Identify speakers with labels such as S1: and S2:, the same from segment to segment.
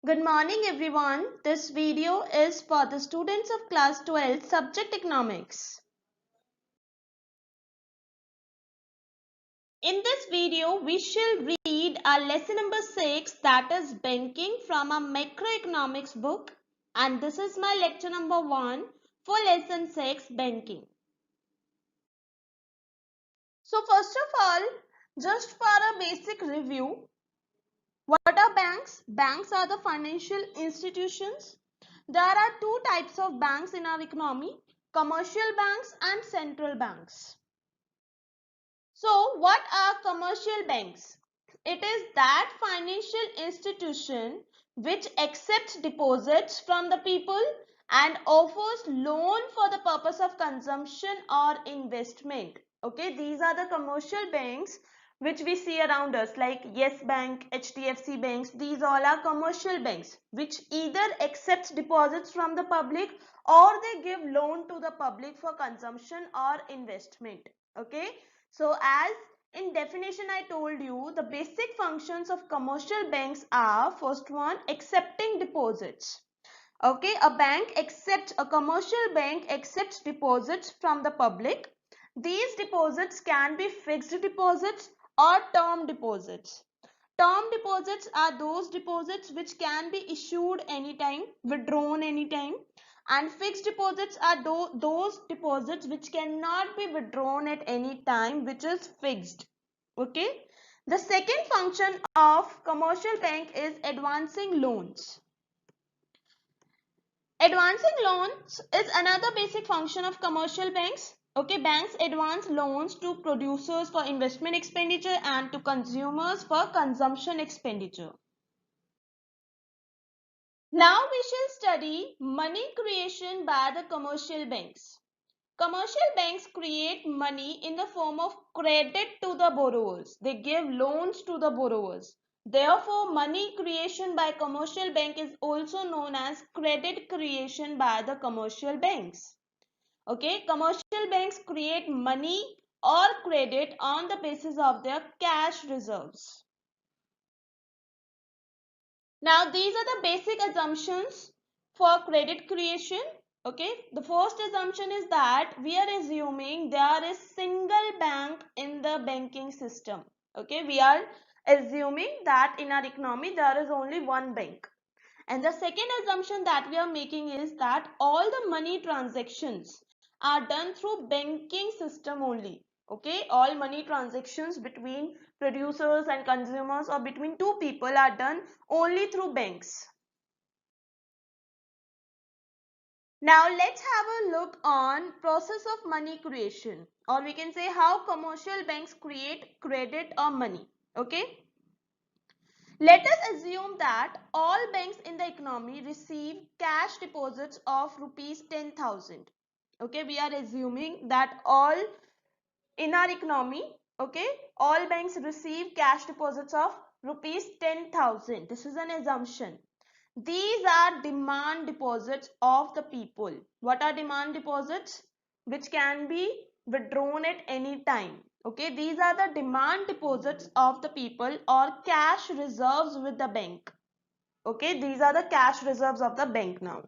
S1: Good morning everyone. This video is for the students of class 12 subject economics. In this video we shall read our lesson number 6, that is banking, from a macroeconomics book, and this is my lecture number 1 for lesson 6, banking. So first of all, just for a basic review, what are banks? Banks are the financial institutions. There are two types of banks in our economy: commercial banks and central banks. So what are commercial banks? It is that financial institution which accepts deposits from the people and offers loan for the purpose of consumption or investment. Okay, these are the commercial banks which we see around us, like Yes Bank, HDFC banks. These all are commercial banks which either accepts deposits from the public or they give loan to the public for consumption or investment. Okay, so as in definition I told you, the basic functions of commercial banks are: first one, accepting deposits. Okay, a commercial bank accepts deposits from the public. These deposits can be fixed deposits or term deposits. Term deposits are those deposits which can be issued anytime, withdrawn anytime, and fixed deposits are those deposits which cannot be withdrawn at any time, which is fixed. Okay. The second function of commercial bank is advancing loans. Advancing loans is another basic function of commercial banks. Okay, banks advance loans to producers for investment expenditure and to consumers for consumption expenditure. Now we shall study money creation by the commercial banks. Commercial banks create money in the form of credit to the borrowers. They give loans to the borrowers. Therefore, money creation by commercial bank is also known as credit creation by the commercial banks. Okay, commercial banks create money or credit on the basis of their cash reserves. Now, these are the basic assumptions for credit creation. Okay, the first assumption is that we are assuming there is single bank in the banking system. Okay, we are assuming that in our economy there is only one bank. And the second assumption that we are making is that all the money transactions are done through banking system only. Okay, all money transactions between producers and consumers or between two people are done only through banks. Now let's have a look on process of money creation, or we can say how commercial banks create credit or money. Okay. Let us assume that all banks in the economy receive cash deposits of rupees 10,000. Okay, we are assuming that all in our economy, okay, all banks receive cash deposits of rupees 10,000. This is an assumption. These are demand deposits of the people. What are demand deposits? Which can be withdrawn at any time. Okay, these are the demand deposits of the people or cash reserves with the bank. Okay, these are the cash reserves of the bank now.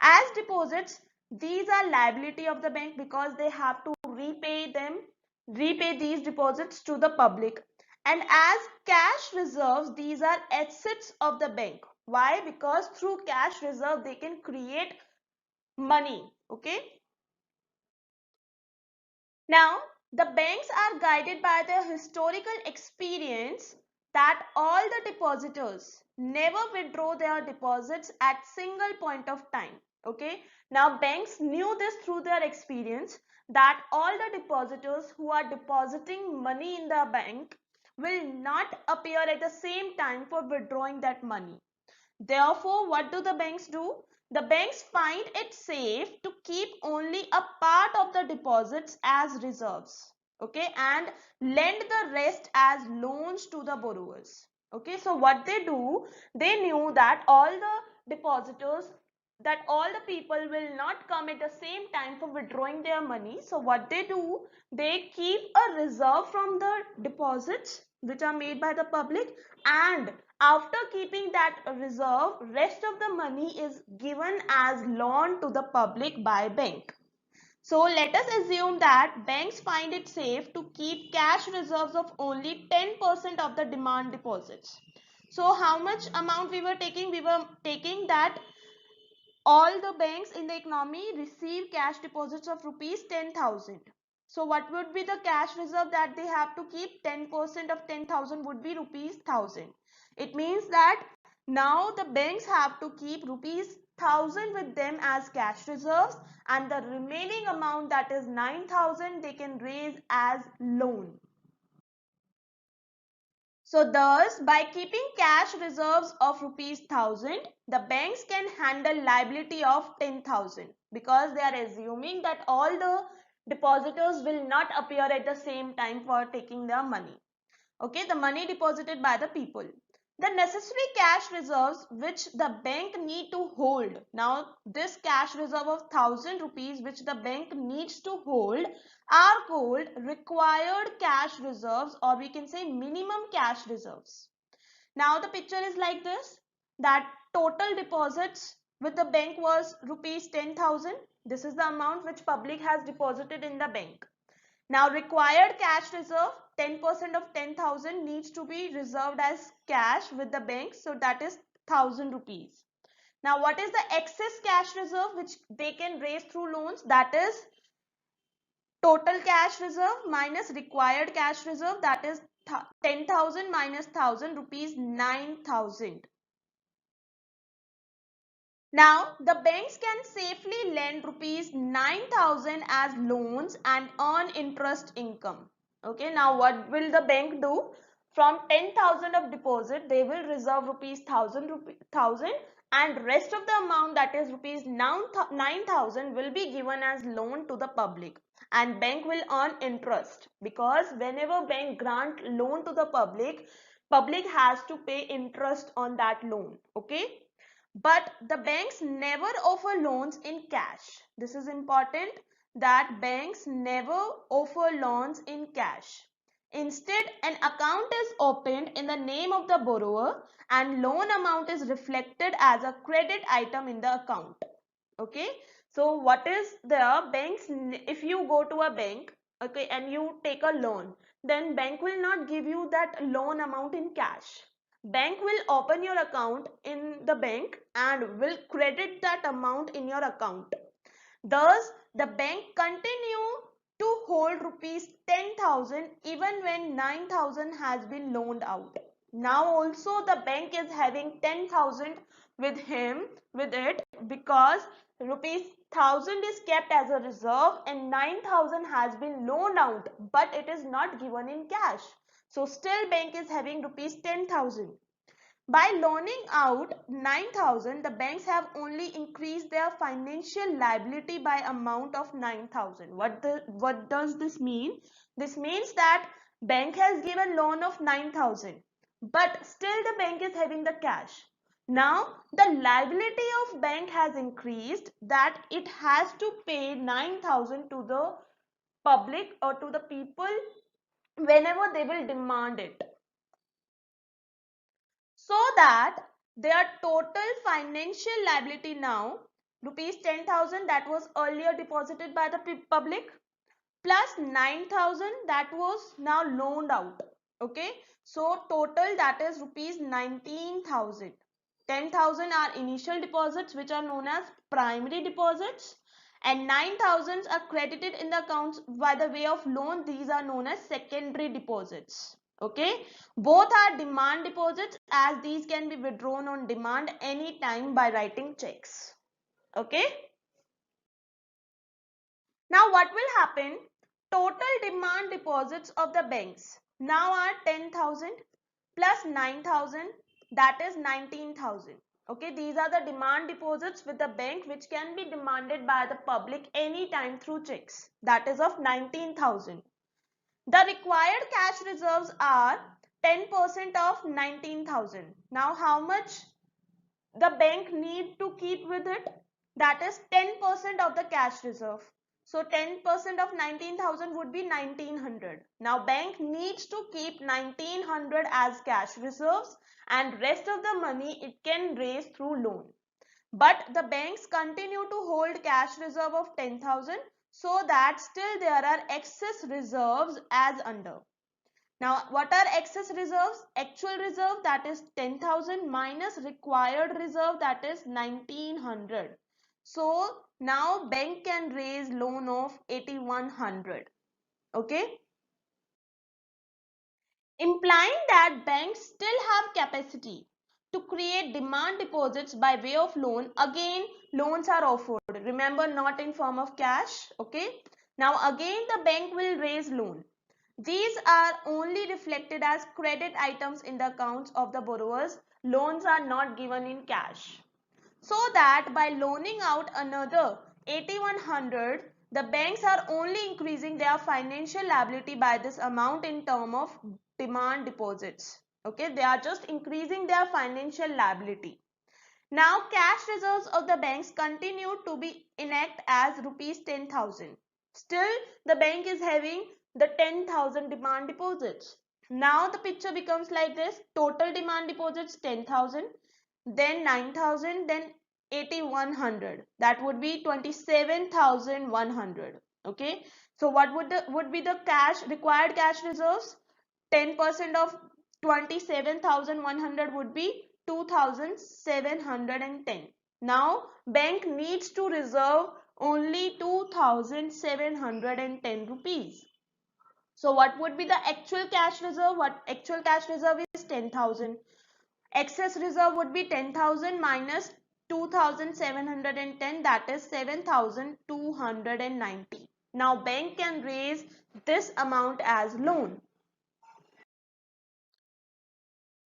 S1: As deposits, these are liability of the bank because they have to repay these deposits to the public. And as cash reserves, these are assets of the bank. Why? Because through cash reserve, they can create money. Okay. Now, the banks are guided by their historical experience that all the depositors never withdraw their deposits at single point of time. Okay. Now, banks knew this through their experience that all the depositors who are depositing money in the bank will not appear at the same time for withdrawing that money. Therefore, what do the banks do? The banks find it safe to keep only a part of the deposits as reserves, okay, and lend the rest as loans to the borrowers. Okay, so what they do, they knew that all the depositors, that all the people will not come at the same time for withdrawing their money. So what they do, they keep a reserve from the deposits which are made by the public, and after keeping that reserve, rest of the money is given as loan to the public by bank. So let us assume that banks find it safe to keep cash reserves of only 10% of the demand deposits. So how much amount we were taking? We were taking that all the banks in the economy receive cash deposits of rupees 10,000. So what would be the cash reserve that they have to keep? 10% of 10,000 would be rupees 1,000. It means that now the banks have to keep rupees 1,000 with them as cash reserves, and the remaining amount, that is 9,000, they can raise as loan. So thus, by keeping cash reserves of rupees 1,000, the banks can handle liability of 10,000, because they are assuming that all the depositors will not appear at the same time for taking their money. Okay, the money deposited by the people. The necessary cash reserves which the bank need to hold. Now, this cash reserve of 1,000 rupees which the bank needs to hold are called required cash reserves, or we can say minimum cash reserves. Now, the picture is like this, that total deposits with the bank was rupees 10,000. This is the amount which public has deposited in the bank. Now, required cash reserve, 10% of 10,000 needs to be reserved as cash with the bank. So that is 1,000 rupees. Now, what is the excess cash reserve which they can raise through loans? That is total cash reserve minus required cash reserve, that is 10,000 minus 1,000 rupees, 9,000. Now, the banks can safely lend rupees 9,000 as loans and earn interest income. Okay, now what will the bank do? From 10,000 of deposit, they will reserve rupees 1,000, and rest of the amount, that is rupees 9,000, will be given as loan to the public, and bank will earn interest, because whenever bank grant loan to the public, public has to pay interest on that loan. Okay. But the banks never offer loans in cash. This is important, that banks never offer loans in cash. Instead, an account is opened in the name of the borrower, and loan amount is reflected as a credit item in the account. Okay. So what is the banks? If you go to a bank, okay, and you take a loan, then bank will not give you that loan amount in cash. Bank will open your account in the bank and will credit that amount in your account. Thus, the bank continue to hold rupees 10,000 even when 9,000 has been loaned out. Now also the bank is having 10,000 with it, because rupees 1,000 is kept as a reserve and 9,000 has been loaned out, but it is not given in cash. So still bank is having rupees 10,000. By loaning out 9,000, the banks have only increased their financial liability by amount of 9,000. What does this mean? This means that bank has given loan of 9,000, but still the bank is having the cash. Now the liability of bank has increased, that it has to pay 9,000 to the public or to the people whenever they will demand it, so that their total financial liability now, rupees 10,000 that was earlier deposited by the public, plus 9,000 that was now loaned out. Okay, so total, that is rupees 19,000. 10,000 are initial deposits which are known as primary deposits, and 9,000 are credited in the accounts by the way of loan. These are known as secondary deposits. Okay, both are demand deposits, as these can be withdrawn on demand anytime by writing checks. Okay, now what will happen? Total demand deposits of the banks now are 10,000 plus 9,000, that is 19,000. Okay, these are the demand deposits with the bank which can be demanded by the public anytime through checks, that is of 19,000. The required cash reserves are 10% of 19,000. Now how much the bank need to keep with it? That is 10% of the cash reserve. So 10% of 19,000 would be 1900. Now bank needs to keep 1900 as cash reserves and rest of the money it can raise through loan. But the banks continue to hold cash reserve of 10,000 so that still there are excess reserves as under. Now what are excess reserves? Actual reserve, that is 10,000, minus required reserve, that is 1900. So now bank can raise loan of 8100. Okay, implying that banks still have capacity to create demand deposits by way of loan. Again, loans are offered, remember, not in form of cash. Okay, now again the bank will raise loan. These are only reflected as credit items in the accounts of the borrowers. Loans are not given in cash. So that by loaning out another 8100, the banks are only increasing their financial liability by this amount in term of demand deposits. Okay, they are just increasing their financial liability. Now cash reserves of the banks continue to be intact as rupees 10,000. Still the bank is having the 10,000 demand deposits. Now the picture becomes like this: total demand deposits 10,000, then 9,000, then 8,100. That would be 27,100. Okay, so what would be the required cash reserves? 10% of 27,100 would be 2,710. Now bank needs to reserve only 2,710 rupees. So what would be the actual cash reserve? What actual cash reserve is 10,000. Excess reserve would be 10,000 minus 2,710, that is 7,290. Now bank can raise this amount as loan.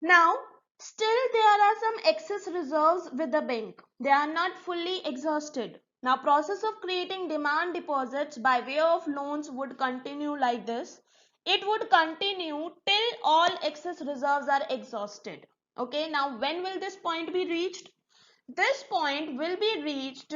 S1: Now still there are some excess reserves with the bank. They are not fully exhausted. Now process of creating demand deposits by way of loans would continue like this. It would continue till all excess reserves are exhausted. Okay, now when will this point be reached? This point will be reached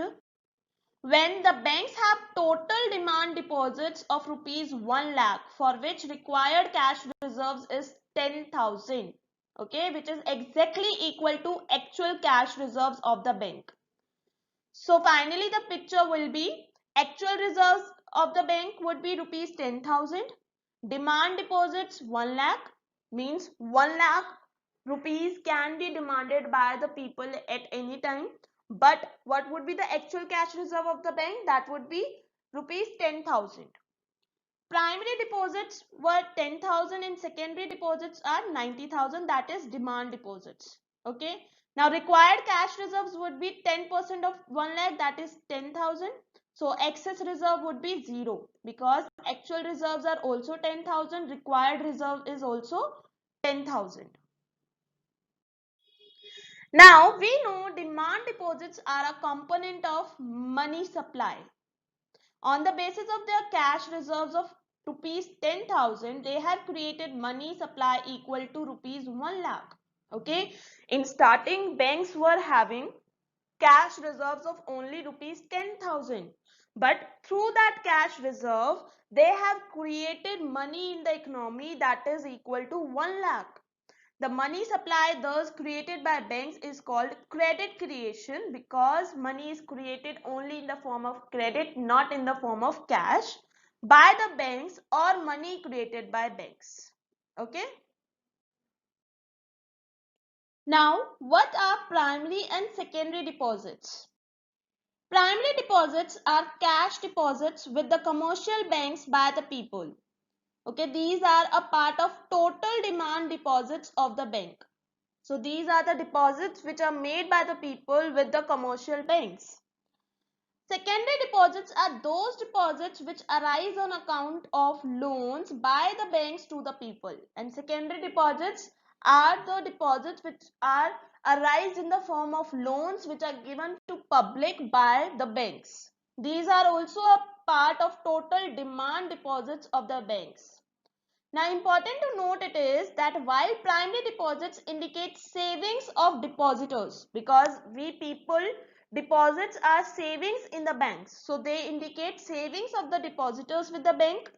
S1: when the banks have total demand deposits of rupees 1 lakh, for which required cash reserves is 10,000. Okay, which is exactly equal to actual cash reserves of the bank. So finally the picture will be: actual reserves of the bank would be rupees 10,000, demand deposits 1 lakh, means 1 lakh rupees can be demanded by the people at any time. But what would be the actual cash reserve of the bank? That would be rupees 10,000. Primary deposits were 10,000 and secondary deposits are 90,000, that is demand deposits. Okay, now required cash reserves would be 10% of 1 lakh, that is 10,000. So excess reserve would be 0 because actual reserves are also 10,000, required reserve is also 10,000. Now we know demand deposits are a component of money supply. On the basis of their cash reserves of rupees 10,000, they have created money supply equal to rupees 1 lakh. Okay, in starting banks were having cash reserves of only rupees 10,000, but through that cash reserve they have created money in the economy that is equal to 1 lakh. The money supply thus created by banks is called credit creation because money is created only in the form of credit, not in the form of cash, by the banks or money created by banks. Okay. Now, what are primary and secondary deposits? Primary deposits are cash deposits with the commercial banks by the people. Okay, these are a part of total demand deposits of the bank. So these are the deposits which are made by the people with the commercial banks. Secondary deposits are those deposits which arise on account of loans by the banks to the people. And secondary deposits are the deposits which are arise in the form of loans which are given to public by the banks. These are also a part of total demand deposits of the banks. Now important to note it is that while primary deposits indicate savings of depositors, because we people Deposits are savings in the banks. So they indicate savings of the depositors with the bank.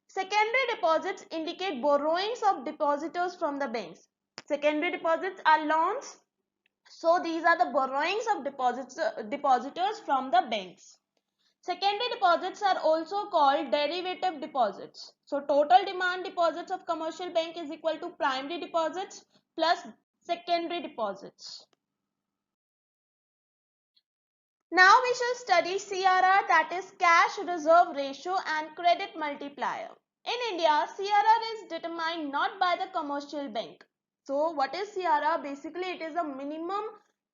S1: Secondary deposits indicate borrowings of depositors from the banks. Secondary deposits are loans. So these are the borrowings of depositors from the banks. Secondary deposits are also called derivative deposits. So total demand deposits of commercial bank is equal to primary deposits plus secondary deposits. Now we shall study CRR, that is cash reserve ratio and credit multiplier. In India, CRR is determined not by the commercial bank. So what is CRR? Basically it is a minimum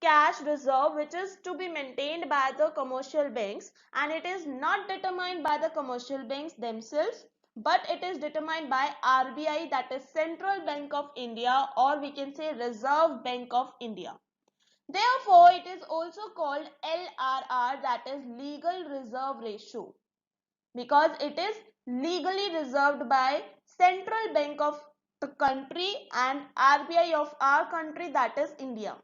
S1: cash reserve which is to be maintained by the commercial banks, and it is not determined by the commercial banks themselves, but it is determined by RBI, that is Central Bank of India, or we can say Reserve Bank of India. Therefore, it is also called LRR, that is legal reserve ratio, because it is legally reserved by Central Bank of the country and RBI of our country, that is India.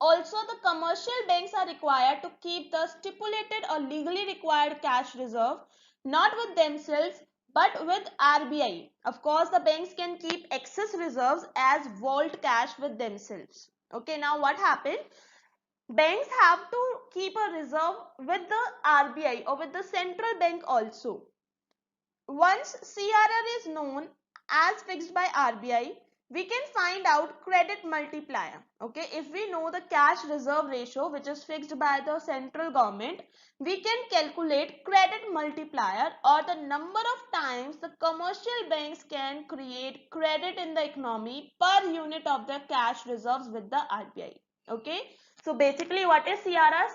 S1: Also, the commercial banks are required to keep the stipulated or legally required cash reserve not with themselves but with RBI. Of course, the banks can keep excess reserves as vault cash with themselves. Okay, now what happened? Banks have to keep a reserve with the RBI or with the central bank also. Once CRR is known as fixed by RBI, we can find out credit multiplier. Okay, if we know the cash reserve ratio which is fixed by the central government, we can calculate credit multiplier, or the number of times the commercial banks can create credit in the economy per unit of their cash reserves with the RBI. Okay, so basically what is CRR?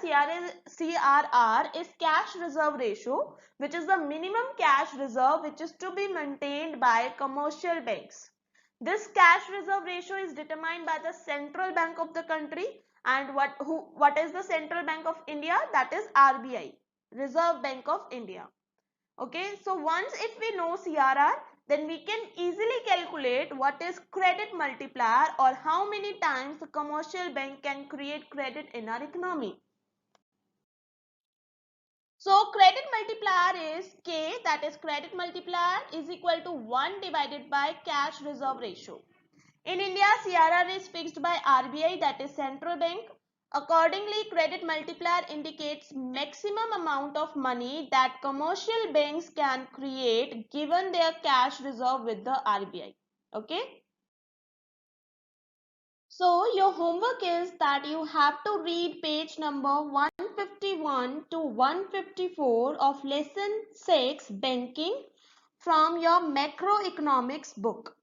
S1: CRR is cash reserve ratio, which is the minimum cash reserve which is to be maintained by commercial banks. This cash reserve ratio is determined by the Central Bank of the country, and what is the Central Bank of India? That is RBI, Reserve Bank of India. Okay, so once if we know CRR, then we can easily calculate what is credit multiplier, or how many times the commercial bank can create credit in our economy. So credit multiplier is K, that is credit multiplier is equal to 1 divided by cash reserve ratio. In India, CRR is fixed by RBI, that is Central Bank. Accordingly, credit multiplier indicates maximum amount of money that commercial banks can create given their cash reserve with the RBI. Okay. So your homework is that you have to read page number 151 to 154 of lesson 6 banking from your macroeconomics book.